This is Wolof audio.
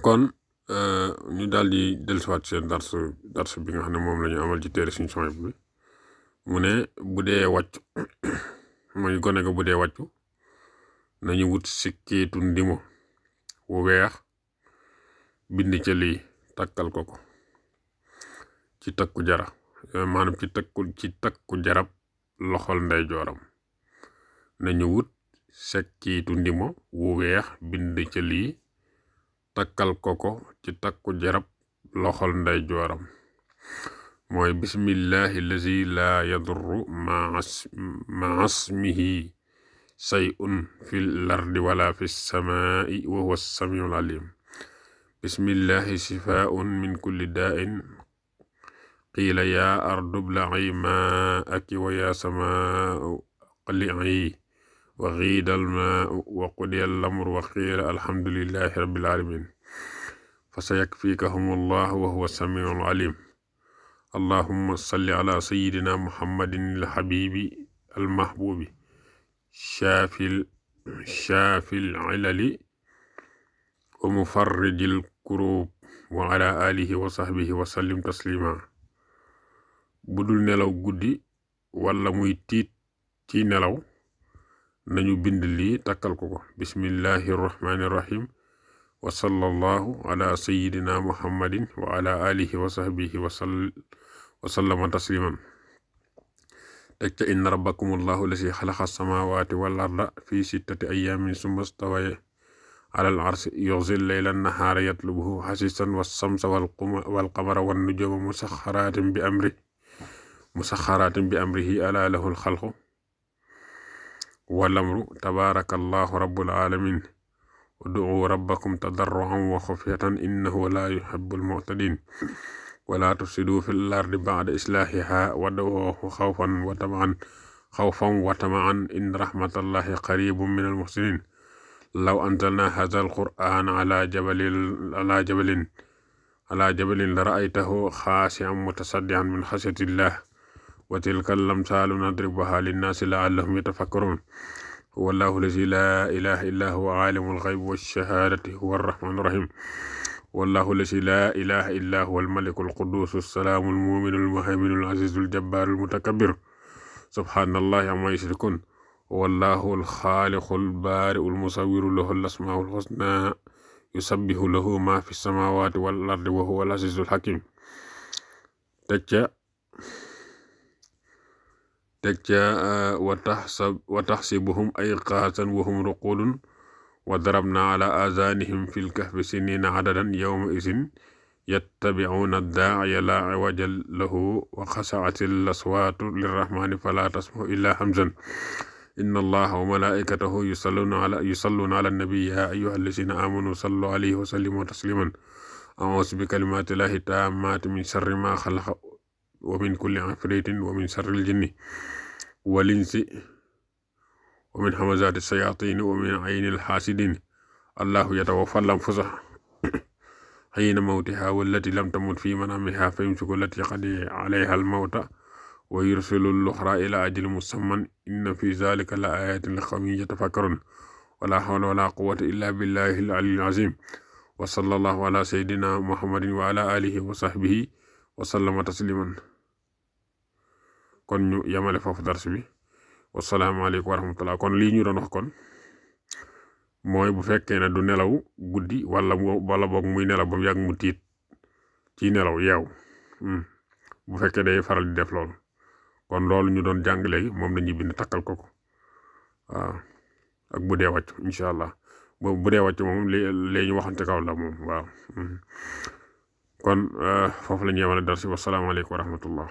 kon ñu daal di dellusiwaat seen darsu bi nga xam ne moom la ñu amal ci téere suñu Suhayb bi mu ne bu dee wàccu mooy gone ga bu dee wàccu nañu wut sikkiitu ndimo wu weex bind ca lii takkal ko ci takku jara maanaam ci takku jarab loxol ndeyjooram nañu wut sekkiitu ndimo wu weex bind ca lii takkal ko ci takku jarab loxol ndeyjooram mooy bismillahi lazi laa yadurru ma asmihi shay'un fil ardi wala fis samaa'i wa huwa samiul alim bismillahi shifaa'un min kulli daa'in qiila yaa ardu ibla'i maa'aki wa yaa samaa'u aqli'i wa ghiida al-maa'u wa qudiya al-amru wa qiila alhamdulillahi rabbil aalamiin fa sayakfikahumullahu wa huwa samiul alim allahumma salli ala sayyidina muhammadin al-habibi al-mahbubi shaafil ilali wa mufarrijil kurub wa ala alihi wa sahbihi wa sallim taslima budul nelaw guddi wala muy tiit ci nelaw nañu bind lii takkal ko bismillahi rahmani rahim wa sallallahu ala sayyidina muhammadin wa ala alihi wa sahbihi wa sallama tasliman teg ca inna rabbakumullahu lasi xalaqa samawati wal arda fi 6 ayyamin summa stawaya ala al arsi yughsil layla nahaara yatlubuhu hasisan was samsa wal qamara wan nujuma musakharatin bi amrihi ala lahul khalqu wal amru tabarakallahu rabbul alamin ud'u rabbakum tadarruan wa khufyatan innahu la yuhibbul mu'tadin wala tufsidu fil ardi ba'da islahiha wad'uhu khawfan wa tama'an in rahmatallahi qaribun minal muhsinin law anzalna hadha al-qur'ana ala jabalin la ra'aytahu khashi'an mutasaddian min khashyatillah wa tilka al-amsalu nadribuha lin-nasi la'allahum yatafakkarun wallahu lazi la ilaha illa huwa alimul ghaybi wash-shahadati huwa ar-rahmanur rahim wallahu lazi la ilaha illa huwa al-malikul quddus as-salamu al-mu'minu al-muhayminu al-azizu al-jabbaru al-mutakabbir subhanallahi amma yushrikun wallahu al-khaliqu al-bari'u al-musawwiru lahu al-asma'ul husna yusabbihu lahu ma fi as-samawati wal ardi wa huwa al-azizu al-hakim teg ca wa taxsibuhum ayqaasan wa hum ruqudun wa darabna ala azanihim fil kahfi sinina adadan yawma izin yattabi'una ad-da'iya la iwaja lahu wa khasha'atil aswatu lirrahmani fala tasma'u illa hamzan inna allaha wa malaikatahu yusalluna ala an-nabi ya ayyuhallazina amanu sallu alayhi wa sallimu tasliman a'udhu bi kalimati llahi tammati min sharri ma khalaqa wa min kulli afritin wa min sharril jinni wal insi wa min hamazati shayatin wa min aynil hasidin allahu yatawaffal anfusa hina mawtiha wallati lam tamut fi manamiha fayumsiku allati qada alayha al-mawta wa yursilu al-ukhra ila ajalin musamman inna fi dhalika la ayatin liqawmin yatafakkarun wala hawla wala quwwata illa billahi al-aliyyil azim wa sallallahu ala sayyidina muhammadin wa ala alihi wa sahbihi wa sallama tasliman kon ñu yamale foofu dars bi wassalaamu aleykum wa rahmatullah kon lii ñu doon wax kon mooy bu fekkee ne du nelaw guddi wala boog muy nelaw ba mu yàgg mu tiit ci nelaw yeew bu fekkee day faral di def loolu kon loolu ñu doon jàng léegi moom lañuy bind takkal ko waaw ak bu dee wàcc incha allah bu dee wàcc moom léegi ñu waxante kaw la moom waaw kon foofu la ñu yemale dars bi wassalaamu aleykum wa rahmatullah